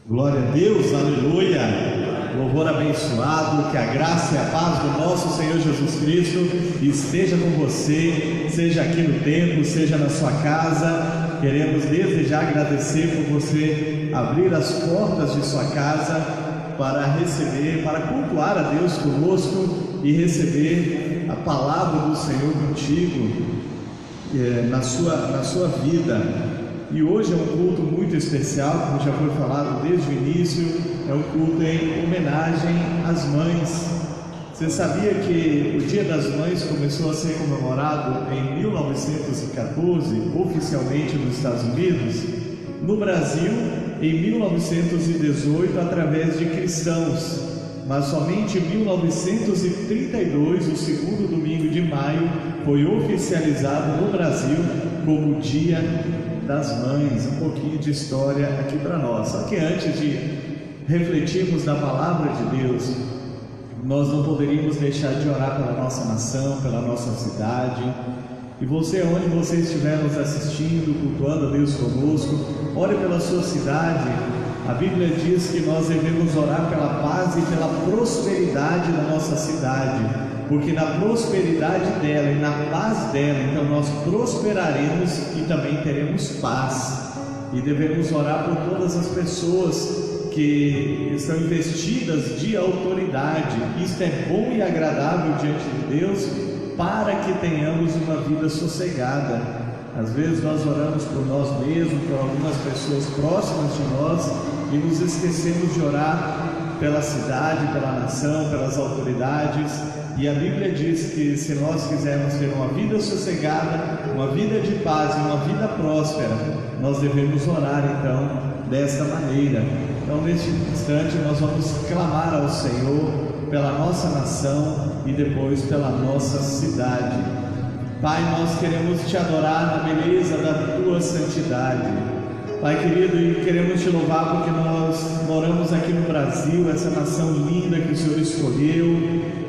Glória a Deus, aleluia, louvor abençoado, que a graça e a paz do nosso Senhor Jesus Cristo esteja com você, seja aqui no templo, seja na sua casa. Queremos desde já agradecer por você abrir as portas de sua casa para receber, para cultuar a Deus conosco e receber a palavra do Senhor contigo, na sua vida. E hoje é um culto muito especial, como já foi falado desde o início, é um culto em homenagem às mães. Você sabia que o Dia das Mães começou a ser comemorado em 1914, oficialmente nos Estados Unidos? No Brasil, em 1918, através de cristãos, mas somente em 1932, o segundo domingo de maio, foi oficializado no Brasil como Dia das Mães. Um pouquinho de história aqui para nós. Só que antes de refletirmos na palavra de Deus, nós não poderíamos deixar de orar pela nossa nação, pela nossa cidade. E você, onde você estiver nos assistindo, cultuando a Deus conosco, ore pela sua cidade. A Bíblia diz que nós devemos orar pela paz e pela prosperidade da nossa cidade, porque na prosperidade dela e na paz dela, então nós prosperaremos e também teremos paz. E devemos orar por todas as pessoas que estão investidas de autoridade. Isto é bom e agradável diante de Deus, para que tenhamos uma vida sossegada. Às vezes nós oramos por nós mesmos, por algumas pessoas próximas de nós, e nos esquecemos de orar pela cidade, pela nação, pelas autoridades. E a Bíblia diz que se nós quisermos ter uma vida sossegada, uma vida de paz e uma vida próspera, nós devemos orar então desta maneira. Então neste instante nós vamos clamar ao Senhor pela nossa nação e depois pela nossa cidade. Pai, nós queremos te adorar na beleza da tua santidade. Pai querido, e queremos te louvar porque nós moramos aqui no Brasil, essa nação linda que o Senhor escolheu.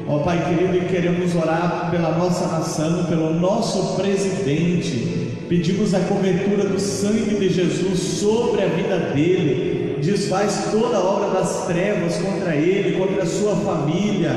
Ó Pai querido, e queremos orar pela nossa nação, pelo nosso presidente. Pedimos a cobertura do sangue de Jesus sobre a vida dele. Desfaz toda a obra das trevas contra ele, contra a sua família.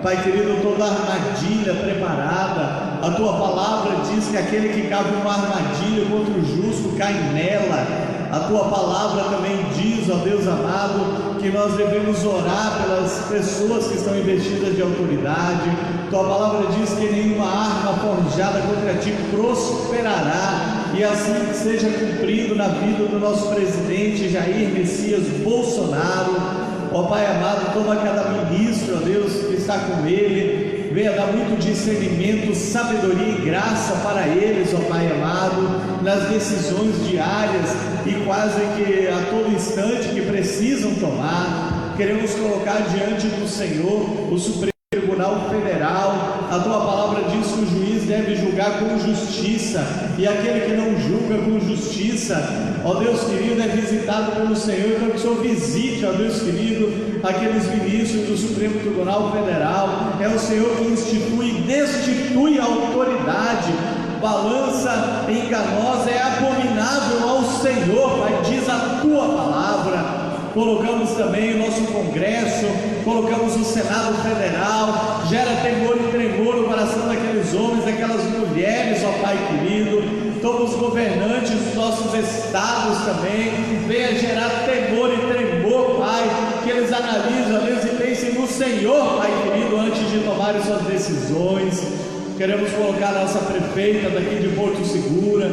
Pai querido, toda armadilha preparada, a tua palavra diz que aquele que cava uma armadilha contra o justo cai nela. A tua palavra também diz, ó Deus amado, que nós devemos orar pelas pessoas que estão investidas de autoridade. Tua palavra diz que nenhuma arma forjada contra ti prosperará, e assim que seja cumprido na vida do nosso presidente Jair Messias Bolsonaro. Ó Pai amado, toma cada ministro, ó Deus, que está com ele, venha dar muito discernimento, sabedoria e graça para eles, ó Pai amado, nas decisões diárias e quase que a todo instante que precisam tomar. Queremos colocar diante do Senhor o Supremo Tribunal Federal. A tua palavra diz que o juiz deve julgar com justiça, e aquele que não julga com justiça, ó Deus querido, é visitado pelo Senhor. Então que o Senhor visite, ó Deus querido, aqueles ministros do Supremo Tribunal Federal. É o Senhor que institui e destitui a autoridade. Balança enganosa é abominável ao Senhor, Pai, diz a tua palavra. Colocamos também o nosso Congresso, colocamos o Senado Federal. Gera temor e tremor no coração daqueles homens, daquelas mulheres, ó Pai querido. Toma os governantes dos nossos estados também, venha gerar temor e tremor, Pai, que eles analisem, às vezes, e pensem no Senhor, Pai querido, antes de tomarem suas decisões. Queremos colocar a nossa prefeita daqui de Porto Seguro,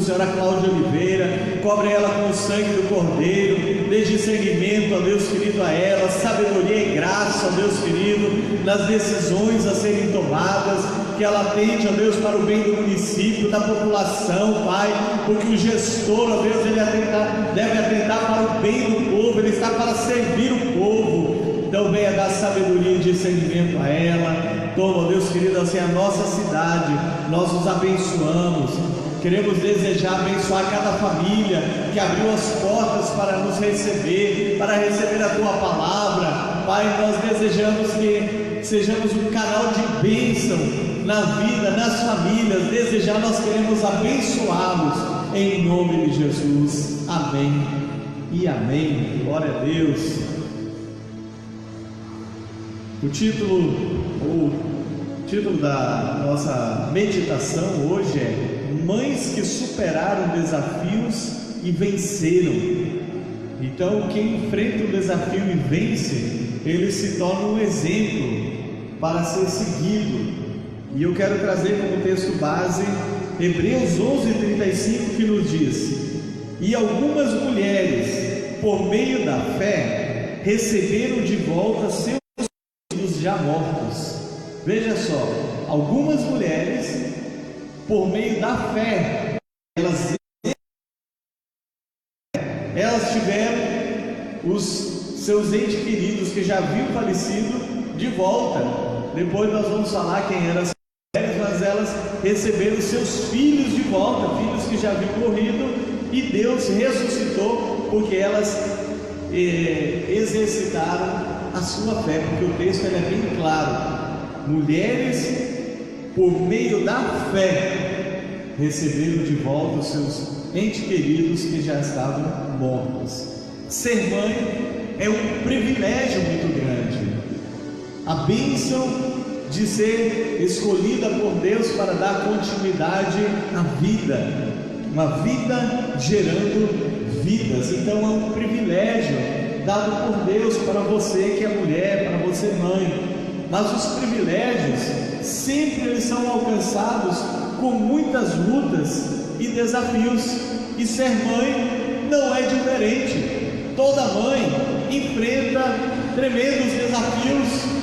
senhora Cláudia Oliveira. Cobre ela com o sangue do Cordeiro, dê discernimento, ó Deus querido, a ela, sabedoria e graça, ó Deus querido, nas decisões a serem tomadas, que ela atente, ó Deus, para o bem do município, da população, Pai, porque o gestor, ó Deus, ele deve atentar para o bem do povo, ele está para servir o povo. Então venha dar sabedoria e discernimento a ela. Toma, ó Deus querido, assim a nossa cidade, nós os abençoamos. Queremos desejar abençoar cada família que abriu as portas para nos receber, para receber a tua palavra. Pai, nós desejamos que sejamos um canal de bênção na vida, nas famílias. Desejar, nós queremos abençoá-los em nome de Jesus. Amém e amém. Glória a Deus. O título da nossa meditação hoje é Mães que superaram desafios e venceram. Então, quem enfrenta o desafio e vence, ele se torna um exemplo para ser seguido. E eu quero trazer como texto base Hebreus 11:35, que nos diz: e algumas mulheres, por meio da fé, receberam de volta seus filhos já mortos. Veja só, algumas mulheres, por meio da fé, elas tiveram os seus entes queridos que já haviam falecido de volta. Depois nós vamos falar quem eram as mulheres, mas elas receberam seus filhos de volta, filhos que já haviam morrido, e Deus ressuscitou porque elas exercitaram a sua fé, porque o texto é bem claro. Mulheres, por meio da fé, receberam de volta os seus entes queridos que já estavam mortos. Ser mãe é um privilégio muito grande. A bênção de ser escolhida por Deus para dar continuidade à vida, uma vida gerando vidas. Então é um privilégio dado por Deus para você que é mulher, para você mãe. Mas os privilégios sempre eles são alcançados com muitas lutas e desafios, e ser mãe não é diferente. Toda mãe enfrenta tremendos desafios.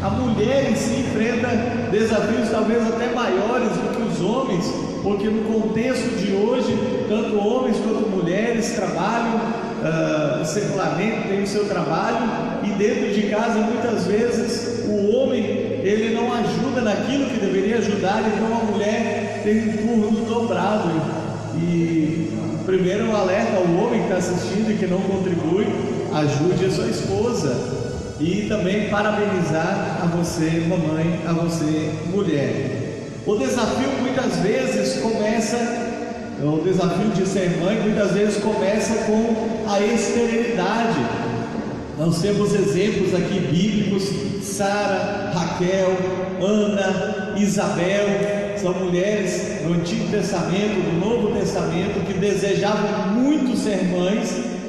A mulher em si enfrenta desafios talvez até maiores do que os homens, porque no contexto de hoje, tanto homens quanto mulheres trabalham secularmente, têm o seu trabalho, e dentro de casa muitas vezes o homem ele não ajuda naquilo que deveria ajudar, então a mulher tem um turno dobrado. E primeiro um alerta ao homem que está assistindo e que não contribui: ajude a sua esposa. E também parabenizar a você, mamãe, a você, mulher. O desafio muitas vezes começa, o desafio de ser mãe muitas vezes começa com a esterilidade. Nós temos exemplos aqui bíblicos: Sara, Raquel, Ana, Isabel, são mulheres do Antigo Testamento, do Novo Testamento, que desejavam muito ser mães.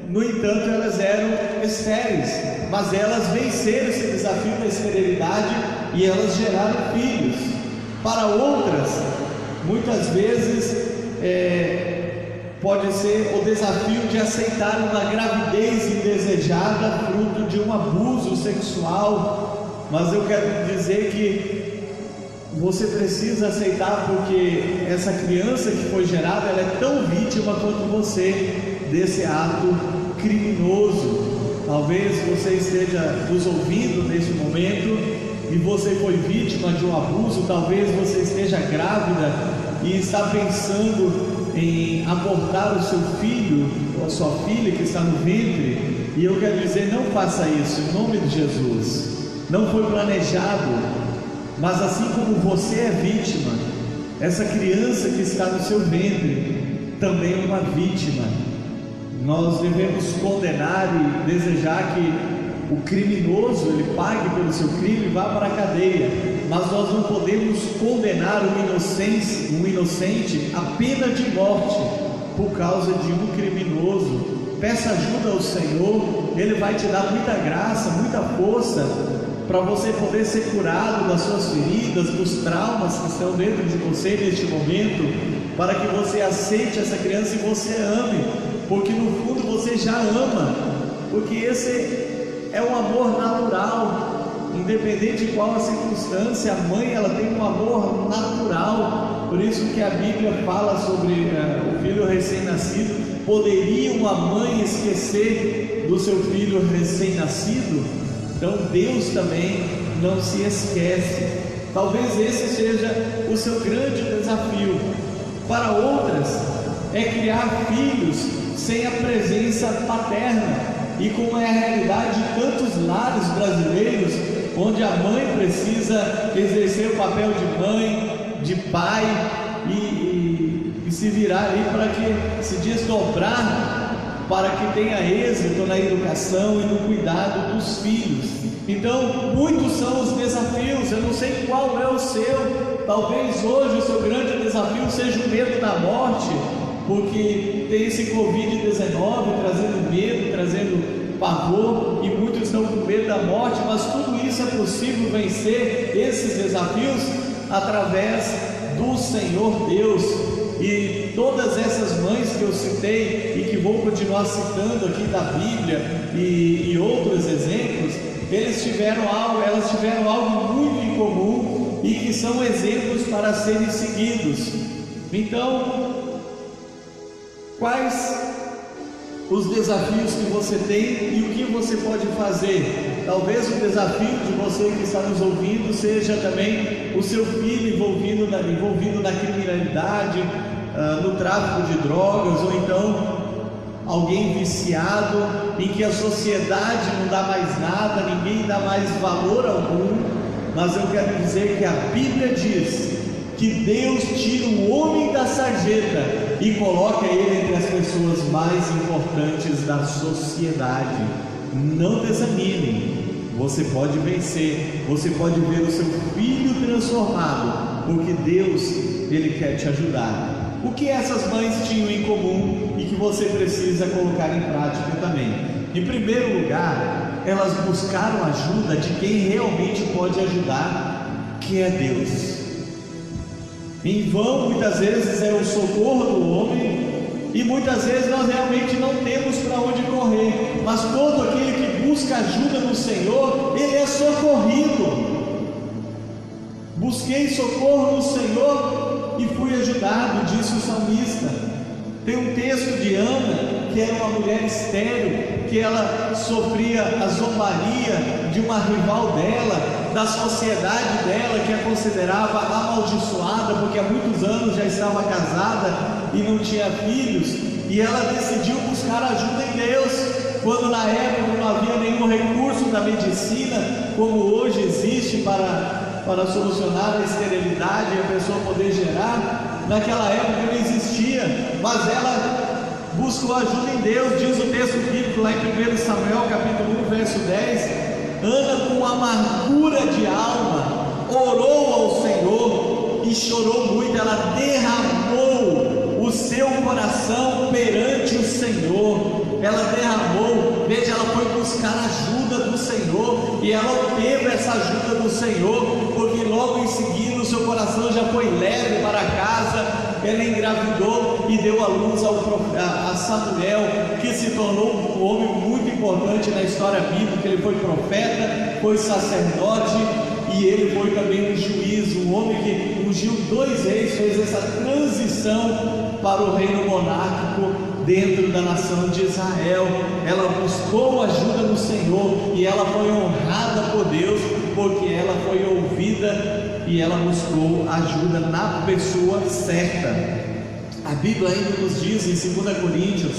No entanto, elas eram estéreis, mas elas venceram esse desafio da esterilidade e elas geraram filhos. Para outras, muitas vezes pode ser o desafio de aceitar uma gravidez indesejada, fruto de um abuso sexual. Mas eu quero dizer que você precisa aceitar, porque essa criança que foi gerada, ela é tão vítima quanto você desse ato criminoso. Talvez você esteja nos ouvindo neste momento e você foi vítima de um abuso. Talvez você esteja grávida e está pensando em abortar o seu filho ou a sua filha que está no ventre. E eu quero dizer, não faça isso em nome de Jesus. Não foi planejado, mas assim como você é vítima, essa criança que está no seu ventre também é uma vítima. Nós devemos condenar e desejar que o criminoso ele pague pelo seu crime e vá para a cadeia, mas nós não podemos condenar um inocente à pena de morte por causa de um criminoso. Peça ajuda ao Senhor, Ele vai te dar muita graça, muita força para você poder ser curado das suas feridas, dos traumas que estão dentro de você neste momento, para que você aceite essa criança e você ame, porque no fundo você já ama, porque esse é um amor natural, independente de qual a circunstância. A mãe ela tem um amor natural, por isso que a Bíblia fala sobre o filho recém-nascido. Poderia uma mãe esquecer do seu filho recém-nascido? Então Deus também não se esquece. Talvez esse seja o seu grande desafio. Para outras é criar filhos sem a presença paterna, e como é a realidade de tantos lares brasileiros, onde a mãe precisa exercer o papel de mãe, de pai, e se se virar ali para que se desdobrar, para que tenha êxito na educação e no cuidado dos filhos. Então, muitos são os desafios, eu não sei qual é o seu. Talvez hoje o seu grande desafio seja o medo da morte, porque tem esse Covid-19 trazendo medo, trazendo pavor, e muitos estão com medo da morte, mas tudo isso é possível vencer esses desafios através do Senhor Deus. E todas essas mães que eu citei e que vou continuar citando aqui da Bíblia e outros exemplos, elas tiveram algo muito em comum e que são exemplos para serem seguidos. Então, quais os desafios que você tem e o que você pode fazer? Talvez o desafio de você que está nos ouvindo seja também o seu filho envolvido na criminalidade, no tráfico de drogas, ou então alguém viciado, em que a sociedade não dá mais nada, ninguém dá mais valor algum. Mas eu quero dizer que a Bíblia diz que Deus tira o homem da sarjeta e coloca ele entre as pessoas mais importantes da sociedade. Não desanime, você pode vencer, você pode ver o seu filho transformado, porque Deus, Ele quer te ajudar. O que essas mães tinham em comum e que você precisa colocar em prática também? Em primeiro lugar, elas buscaram ajuda de quem realmente pode ajudar, que é Deus. Em vão, muitas vezes, é o socorro do homem, e muitas vezes nós realmente não temos para onde correr, mas todo aquele que busca ajuda no Senhor, ele é socorrido. Busquei socorro no Senhor e fui ajudado, disse o salmista. Tem um texto de Ana, que era uma mulher estéril, que ela sofria a zombaria de uma rival dela, da sociedade dela, que a considerava amaldiçoada, porque há muitos anos já estava casada e não tinha filhos, e ela decidiu buscar ajuda em Deus, quando na época não havia nenhum recurso da medicina, como hoje existe para solucionar a esterilidade e a pessoa poder gerar. Naquela época não existia, mas ela buscou ajuda em Deus. Diz o texto bíblico lá em 1 Samuel capítulo 1 verso 10, Ana, com amargura de alma, orou ao Senhor e chorou muito. Ela derramou o seu coração perante o Senhor. Ela derramou, veja, ela foi buscar ajuda do Senhor, e ela obteve essa ajuda do Senhor, porque logo em seguida o seu coração já foi leve para casa. Ela engravidou e deu à luz a Samuel, que se tornou um homem muito importante na história bíblica. Ele foi profeta, foi sacerdote, e ele foi também um juiz, um homem que ungiu 2 reis, fez essa transição para o reino monárquico dentro da nação de Israel. Ela buscou ajuda no Senhor e ela foi honrada por Deus, porque ela foi ouvida e ela buscou ajuda na pessoa certa. A Bíblia ainda nos diz em 2 Coríntios: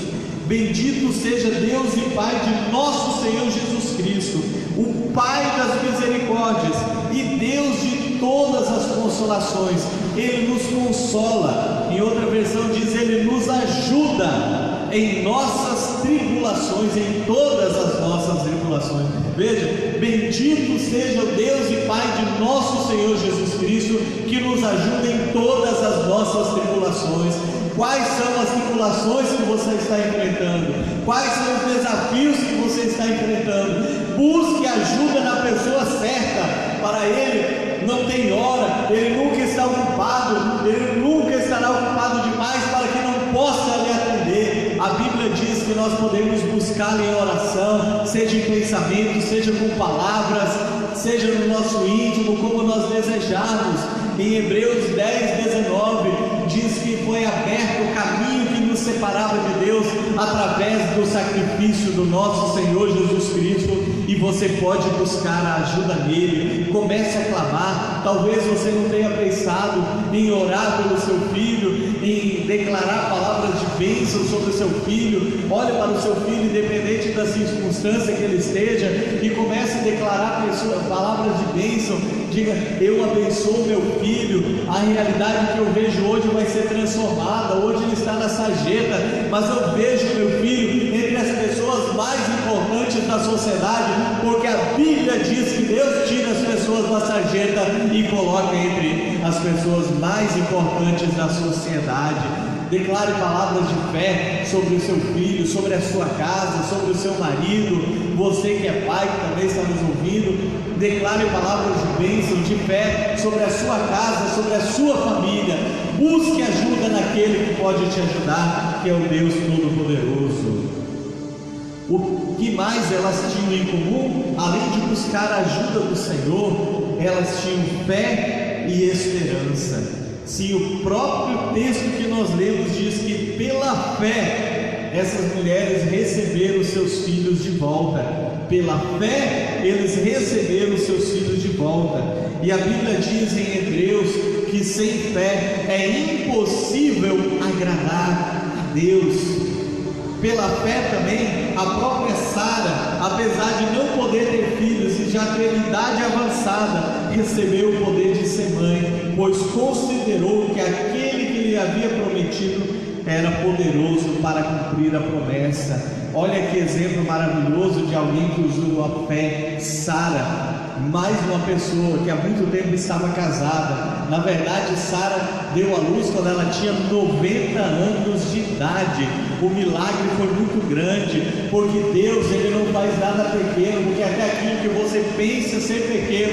bendito seja Deus e Pai de nosso Senhor Jesus Cristo, o Pai das misericórdias e Deus de todas as consolações. Ele nos consola. Em outra versão diz: Ele nos ajuda em nossas tribulações, em todas as nossas tribulações. Veja, bendito seja o Deus e Pai de nosso Senhor Jesus Cristo, que nos ajuda em todas as nossas tribulações. Quais são as tribulações que você está enfrentando? Quais são os desafios que você está enfrentando? Busque ajuda na pessoa certa. Para Ele não tem hora, Ele nunca está ocupado, Ele nunca estará ocupado demais para que não possa lhe atender. A Bíblia diz que nós podemos buscá-lo em oração, seja em pensamento, seja com palavras, seja no nosso íntimo, como nós desejarmos. Em Hebreus 10:19 diz que foi aberto o caminho que nos separava de Deus através do sacrifício do nosso Senhor Jesus Cristo, e você pode buscar a ajuda nele. Comece a clamar. Talvez você não tenha pensado em orar pelo seu filho, em declarar palavras de bênção sobre o seu filho. Olhe para o seu filho, independente da circunstância que ele esteja, e comece a declarar palavras de bênção. Diga: eu abençoo meu filho, a realidade que eu vejo hoje vai ser transformada. Hoje ele está na sarjeta, mas eu vejo meu filho entre as pessoas mais importantes da sociedade, porque a Bíblia diz que Deus tira as pessoas da sarjeta e coloca entre as pessoas mais importantes da sociedade. Declare palavras de fé sobre o seu filho, sobre a sua casa, sobre o seu marido. Você que é pai, que também está nos ouvindo, declare palavras de bênção, de fé sobre a sua casa, sobre a sua família. Busque ajuda naquele que pode te ajudar, que é o Deus Todo-Poderoso. O que mais elas tinham em comum? Além de buscar a ajuda do Senhor, elas tinham fé e esperança. Sim, o próprio texto que nós lemos diz que pela fé essas mulheres receberam seus filhos de volta. Pela fé eles receberam os seus filhos de volta. E a Bíblia diz em Hebreus que sem fé é impossível agradar a Deus. Pela fé também, a própria Sara, apesar de não poder ter filhos e já ter idade avançada, recebeu o poder de ser mãe, pois considerou que aquele que lhe havia prometido era poderoso para cumprir a promessa. Olha que exemplo maravilhoso de alguém que usou a fé. Sara, mais uma pessoa que há muito tempo estava casada. Na verdade, Sara deu à luz quando ela tinha 90 anos de idade. O milagre foi muito grande, porque Deus, Ele não faz nada pequeno, porque até aquilo que você pensa ser pequeno,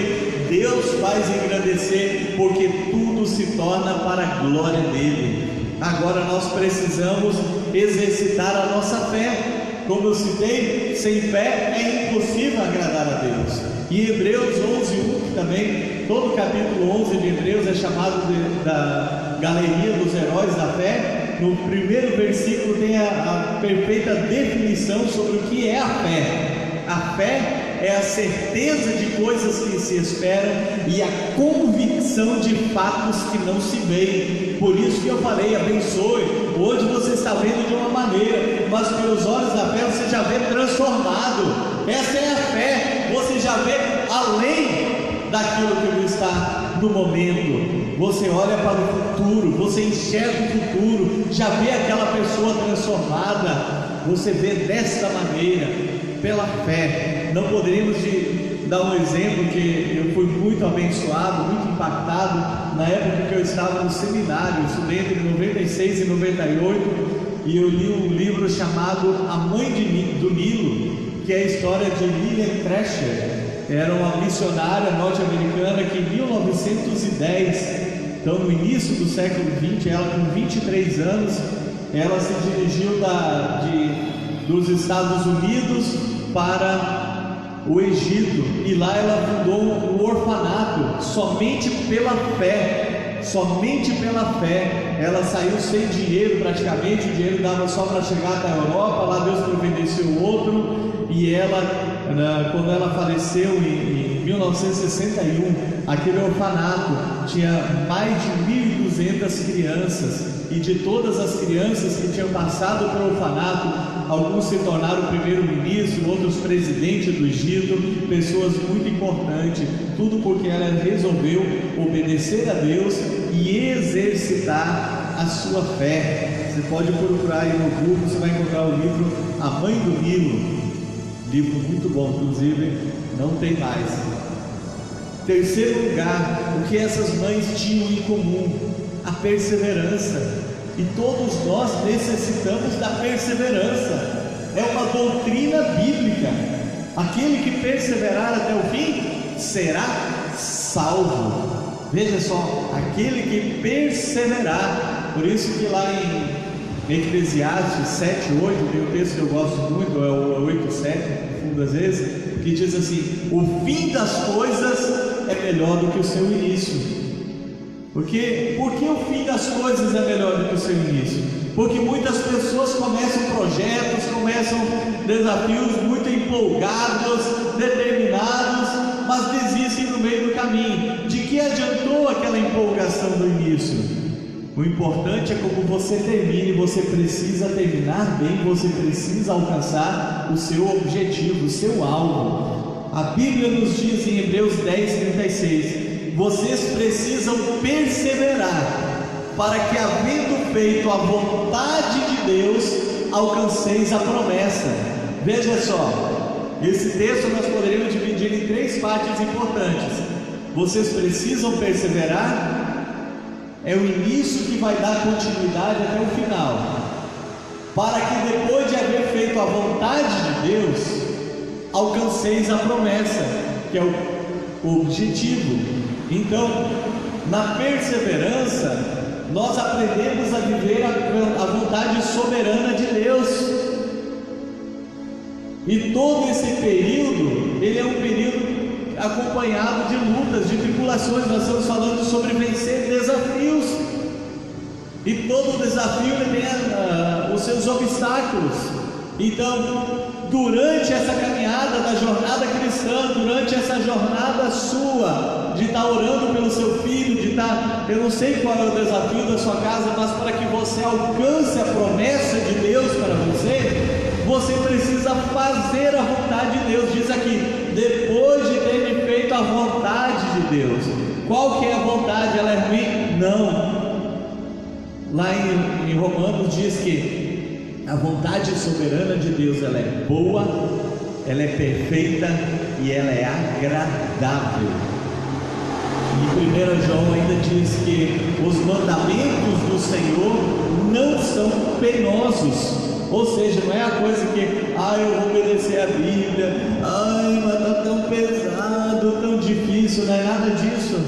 Deus faz engrandecer, porque tudo se torna para a glória dEle. Agora nós precisamos exercitar a nossa fé. Como eu citei, sem fé é impossível agradar a Deus. E Hebreus 11:1, que também, todo o capítulo 11 de Hebreus é chamado da galeria dos heróis da fé. No primeiro versículo tem a perfeita definição sobre o que é a fé. A fé é a certeza de coisas que se esperam e a convicção de fatos que não se veem. Por isso que eu falei, abençoe. Hoje você está vendo de uma maneira, mas pelos olhos da fé você já vê transformado. Essa é a fé, você já vê além daquilo que está no momento. Você olha para o futuro, você enxerga o futuro, já vê aquela pessoa transformada. Você vê desta maneira, pela fé. Não poderíamos dar um exemplo que eu fui muito abençoado, muito impactado na época que eu estava no seminário. Eu estudei entre 96 e 98 e eu li um livro chamado A Mãe do Nilo, que é a história de Lillian Thrasher. Era uma missionária norte-americana que em 1910, então no início do século 20, ela com 23 anos, ela se dirigiu dos Estados Unidos para o Egito, e lá ela fundou um orfanato. Somente pela fé, ela saiu sem dinheiro praticamente, o dinheiro dava só para chegar até a Europa, lá Deus providenciou outro, e ela, quando ela faleceu em 1961, aquele orfanato tinha mais de 1.200 crianças, e de todas as crianças que tinham passado pelo orfanato, alguns se tornaram primeiro-ministro, outros presidentes do Egito, pessoas muito importantes, tudo porque ela resolveu obedecer a Deus e exercitar a sua fé. Você pode procurar aí no Google, você vai encontrar o livro A Mãe do Nilo, livro muito bom, inclusive não tem mais. Terceiro lugar, o que essas mães tinham em comum? A perseverança. E todos nós necessitamos da perseverança. É uma doutrina bíblica. Aquele que perseverar até o fim será salvo. Veja só, aquele que perseverar. Por isso que lá em Eclesiastes 7:8 tem um texto que eu gosto muito, é o 8:7, no fundo às vezes, que diz assim: o fim das coisas é melhor do que o seu início. Por que o fim das coisas é melhor do que o seu início? Porque muitas pessoas começam projetos, começam desafios muito empolgados, determinados, mas desistem no meio do caminho. De que adiantou aquela empolgação do início? O importante é como você termine. Você precisa terminar bem, você precisa alcançar o seu objetivo, o seu alvo. A Bíblia nos diz em Hebreus 10:36: vocês precisam perseverar, para que, havendo feito a vontade de Deus, alcanceis a promessa. Veja só, esse texto nós poderíamos dividir em 3 partes importantes. Vocês precisam perseverar, é o início que vai dar continuidade até o final, para que depois de haver feito a vontade de Deus, alcanceis a promessa, que é o objetivo. Então, na perseverança, nós aprendemos a viver a vontade soberana de Deus. E todo esse período, ele é um período acompanhado de lutas, de tribulações. Nós estamos falando sobre vencer desafios, e todo desafio ele tem os seus obstáculos. Então, durante essa caminhada da jornada cristã, durante essa jornada sua, de estar orando pelo seu filho, de estar, eu não sei qual é o desafio da sua casa, mas para que você alcance a promessa de Deus para você, você precisa fazer a vontade de Deus. Diz aqui, depois de ter feito a vontade de Deus. Qual que é a vontade? Ela é ruim? Não. Lá em Romanos diz que a vontade soberana de Deus, ela é boa, ela é perfeita e ela é agradável. Em 1 João ainda diz que os mandamentos do Senhor não são penosos. Ou seja, não é a coisa que, eu vou obedecer a Bíblia, mas está tão pesado, tão difícil. Não é nada disso.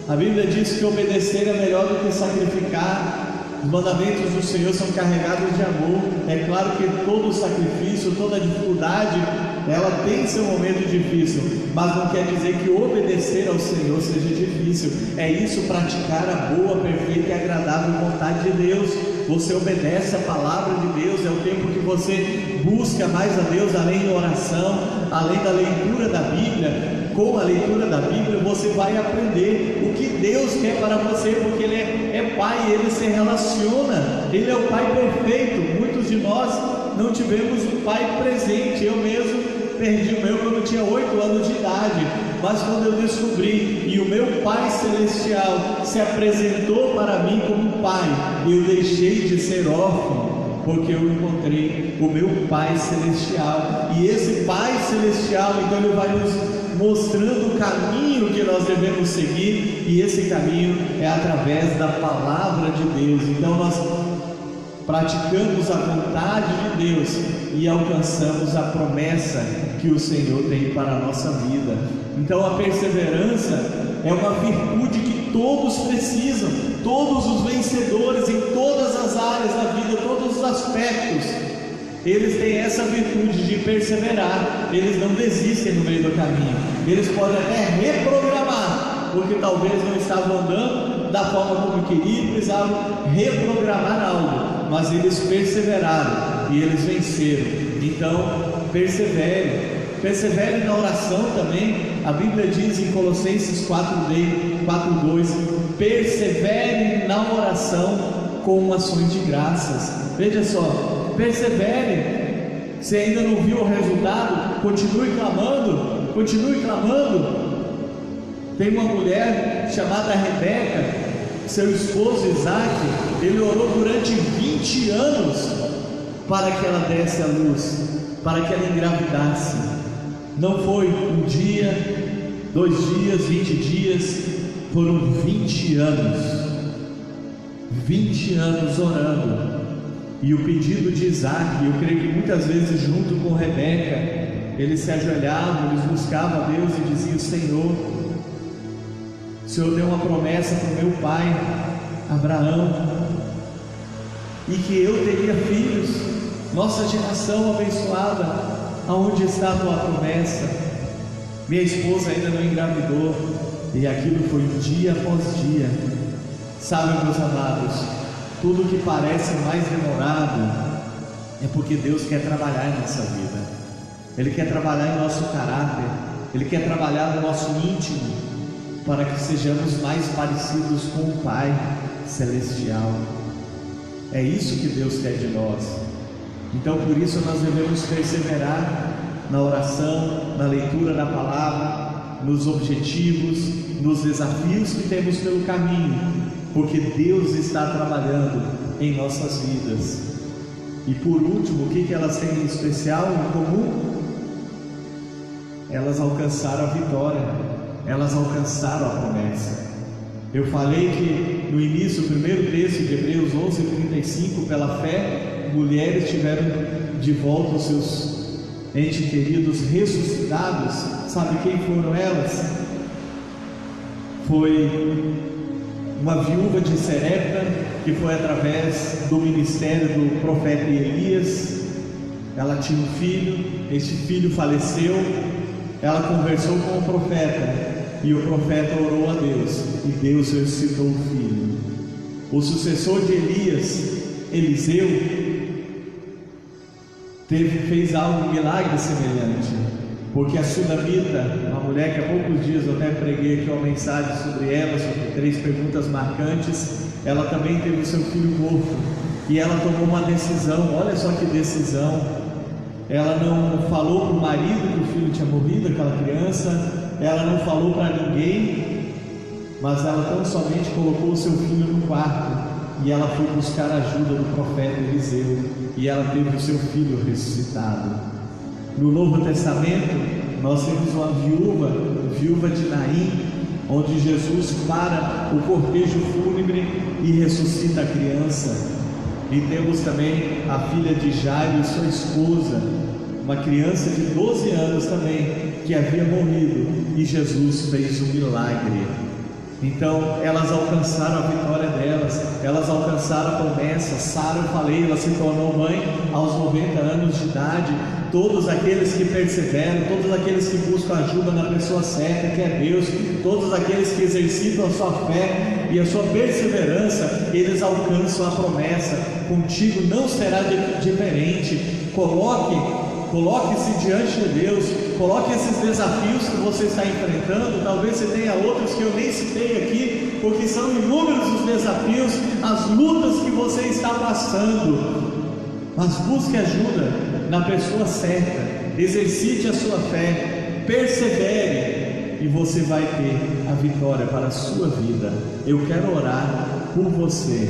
A Bíblia diz que obedecer é melhor do que sacrificar. Os mandamentos do Senhor são carregados de amor. É claro que todo sacrifício, toda dificuldade, ela tem seu momento difícil, mas não quer dizer que obedecer ao Senhor seja difícil. É isso, praticar a boa, perfeita e agradável vontade de Deus. Você obedece a palavra de Deus, é o tempo que você busca mais a Deus, além da oração, além da leitura da Bíblia. Com a leitura da Bíblia você vai aprender o que Deus quer para você, porque Ele é Pai, Ele se relaciona, Ele é o Pai perfeito. Muitos de nós não tivemos um Pai presente. Eu mesmo perdi o meu quando eu tinha 8 anos de idade, mas quando eu descobri e o meu Pai Celestial se apresentou para mim como Pai, eu deixei de ser órfão, porque eu encontrei o meu Pai Celestial. E esse Pai Celestial, então, Ele vai nos mostrando o caminho que nós devemos seguir, e esse caminho é através da palavra de Deus. Então nós praticamos a vontade de Deus e alcançamos a promessa que o Senhor tem para a nossa vida. Então a perseverança é uma virtude que todos precisam. Todos os vencedores em todas as áreas da vida, todos os aspectos, eles têm essa virtude de perseverar. Eles não desistem no meio do caminho. Eles podem até reprogramar, porque talvez não estavam andando da forma como queriam, precisavam reprogramar algo, mas eles perseveraram e eles venceram. Então persevere na oração também. A Bíblia diz em Colossenses 4:2: persevere na oração com ações de graças. Veja só, persevere. Se ainda não viu o resultado, continue clamando, continue clamando. Tem uma mulher chamada Rebeca, seu esposo Isaac, ele orou durante 20 anos para que ela desse à luz, para que ela engravidasse. Não foi um dia, 2 dias, 20 dias, foram 20 anos. 20 anos orando. E o pedido de Isaac, eu creio que muitas vezes junto com Rebeca, eles se ajoelhavam, eles buscavam a Deus e diziam: Senhor, o Senhor deu uma promessa para o meu pai Abraão, e que eu teria filhos, nossa geração abençoada. Aonde está a tua promessa? Minha esposa ainda não engravidou, e aquilo foi dia após dia. Sabe, meus amados, tudo que parece mais demorado é porque Deus quer trabalhar em nossa vida. Ele quer trabalhar em nosso caráter, Ele quer trabalhar no nosso íntimo, para que sejamos mais parecidos com o Pai. celestial. É isso que Deus quer de nós. Então, por isso nós devemos perseverar na oração, na leitura da palavra, nos objetivos, nos desafios que temos pelo caminho, porque Deus está trabalhando em nossas vidas. E por último, o que elas têm em especial, em comum? Elas alcançaram a vitória, elas alcançaram a promessa. Eu falei que no início, o primeiro texto de Hebreus 11:35, pela fé, mulheres tiveram de volta os seus entes queridos ressuscitados. Sabe quem foram elas? Foi uma viúva de Serepta, que foi através do ministério do profeta Elias. Ela tinha um filho, este filho faleceu, ela conversou com o profeta, e o profeta orou a Deus, e Deus ressuscitou o filho. O sucessor de Elias, Eliseu, fez algo, um milagre semelhante, porque a Sunamita, uma mulher que há poucos dias eu até preguei aqui uma mensagem sobre ela, sobre 3 perguntas marcantes, ela também teve o seu filho morto, e ela tomou uma decisão. Olha só que decisão. Ela não falou para o marido que o filho tinha morrido, aquela criança, ela não falou para ninguém, mas ela tão somente colocou o seu filho no quarto, e ela foi buscar a ajuda do profeta Eliseu, e ela teve o seu filho ressuscitado. No Novo Testamento nós temos uma viúva de Naim, onde Jesus para o cortejo fúnebre e ressuscita a criança. E temos também a filha de Jairo e sua esposa, uma criança de 12 anos também, que havia morrido, e Jesus fez um milagre. Então elas alcançaram a vitória delas, elas alcançaram a promessa. Sara, eu falei, ela se tornou mãe aos 90 anos de idade. Todos aqueles que perseveram, todos aqueles que buscam ajuda na pessoa certa, que é Deus, todos aqueles que exercitam a sua fé e a sua perseverança, eles alcançam a promessa. Contigo não será diferente. Coloque-se diante de Deus, coloque esses desafios que você está enfrentando. Talvez você tenha outros que eu nem citei aqui, porque são inúmeros os desafios, as lutas que você está passando. Mas busque ajuda na pessoa certa, exercite a sua fé, persevere, e você vai ter a vitória para a sua vida. Eu quero orar por você,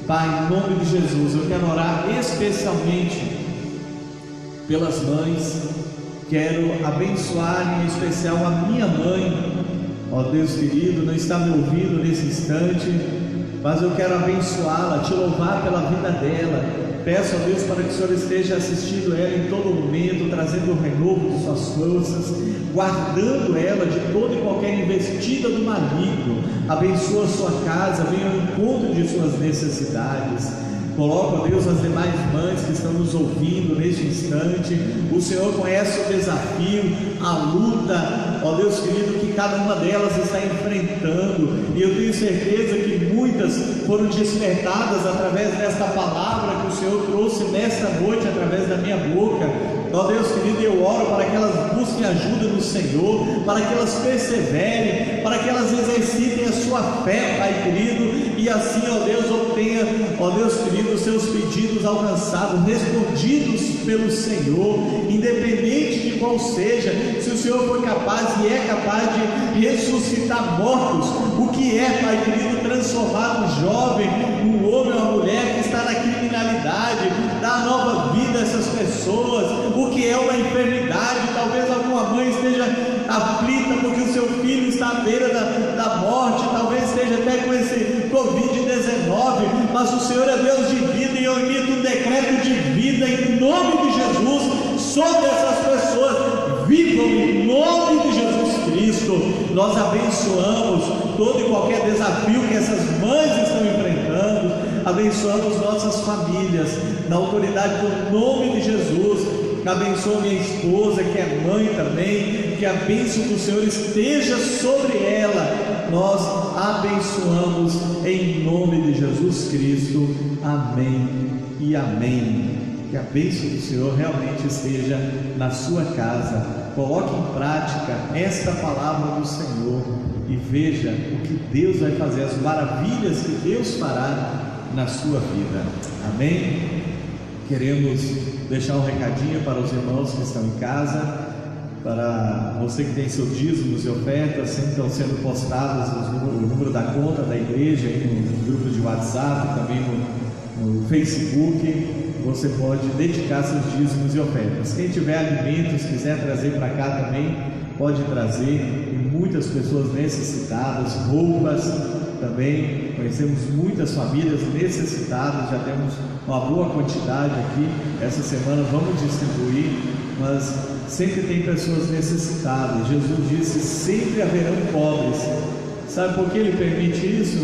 Pai, em nome de Jesus. Eu quero orar especialmente pelas mães. Quero abençoar em especial a minha mãe. Ó Deus querido, não está me ouvindo nesse instante, mas eu quero abençoá-la, te louvar pela vida dela. Peço a Deus para que o Senhor esteja assistindo ela em todo momento, trazendo o renovo de suas forças, guardando ela de toda e qualquer investida do maligno. Abençoa a sua casa, venha ao encontro de suas necessidades. Coloco, ó Deus, as demais mães que estão nos ouvindo neste instante. O Senhor conhece o desafio, a luta, ó Deus querido, que cada uma delas está enfrentando, e eu tenho certeza que muitas foram despertadas através desta palavra que o Senhor trouxe nesta noite, através da minha boca. Ó Deus querido, eu oro para que elas busquem ajuda no Senhor, para que elas perseverem, para que elas exercitem a sua fé, Pai querido, e assim, ó Deus, obtenha, ó Deus querido, os seus pedidos alcançados, respondidos pelo Senhor, independente de qual seja. Se o Senhor for capaz e é capaz de ressuscitar mortos, o que é, Pai querido, transformar um jovem, um homem ou uma mulher que está na criminalidade, dar nova vida a essas pessoas, o que é uma enfermidade. Talvez alguma mãe esteja aflita porque o seu filho está à beira da morte, talvez esteja até com esse Covid-19, mas o Senhor é Deus de vida, e eu emito um decreto de vida em nome de Jesus sobre essas pessoas. Vivam em nome de Jesus Cristo. Nós abençoamos todo e qualquer desafio que essas mães estão enfrentando, abençoamos nossas famílias na autoridade do nome de Jesus. Abençoa minha esposa, que é mãe também, que a bênção do Senhor esteja sobre ela. Nós abençoamos em nome de Jesus Cristo. Amém e amém. Que a bênção do Senhor realmente esteja na sua casa. Coloque em prática esta palavra do Senhor. e veja o que Deus vai fazer, as maravilhas que Deus fará na sua vida. Amém? Queremos deixar um recadinho para os irmãos que estão em casa, para você que tem seus dízimos e ofertas, sempre estão sendo postados o número da conta da igreja, aí no grupo de WhatsApp, também no Facebook. Você pode dedicar seus dízimos e ofertas. Quem tiver alimentos, quiser trazer para cá também, pode trazer. Tem muitas pessoas necessitadas, roupas também. Conhecemos muitas famílias necessitadas, já temos uma boa quantidade aqui. Essa semana vamos distribuir, mas sempre tem pessoas necessitadas. Jesus disse: sempre haverão pobres. Sabe por que Ele permite isso?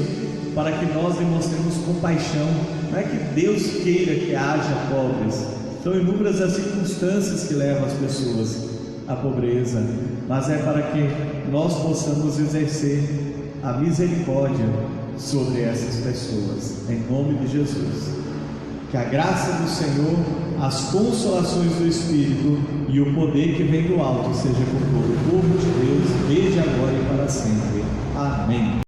Para que nós demonstremos compaixão. Não é que Deus queira que haja pobres, são inúmeras as circunstâncias que levam as pessoas à pobreza, mas é para que nós possamos exercer a misericórdia sobre essas pessoas, em nome de Jesus. Que a graça do Senhor, as consolações do Espírito e o poder que vem do alto seja com todo o povo de Deus, desde agora e para sempre. Amém.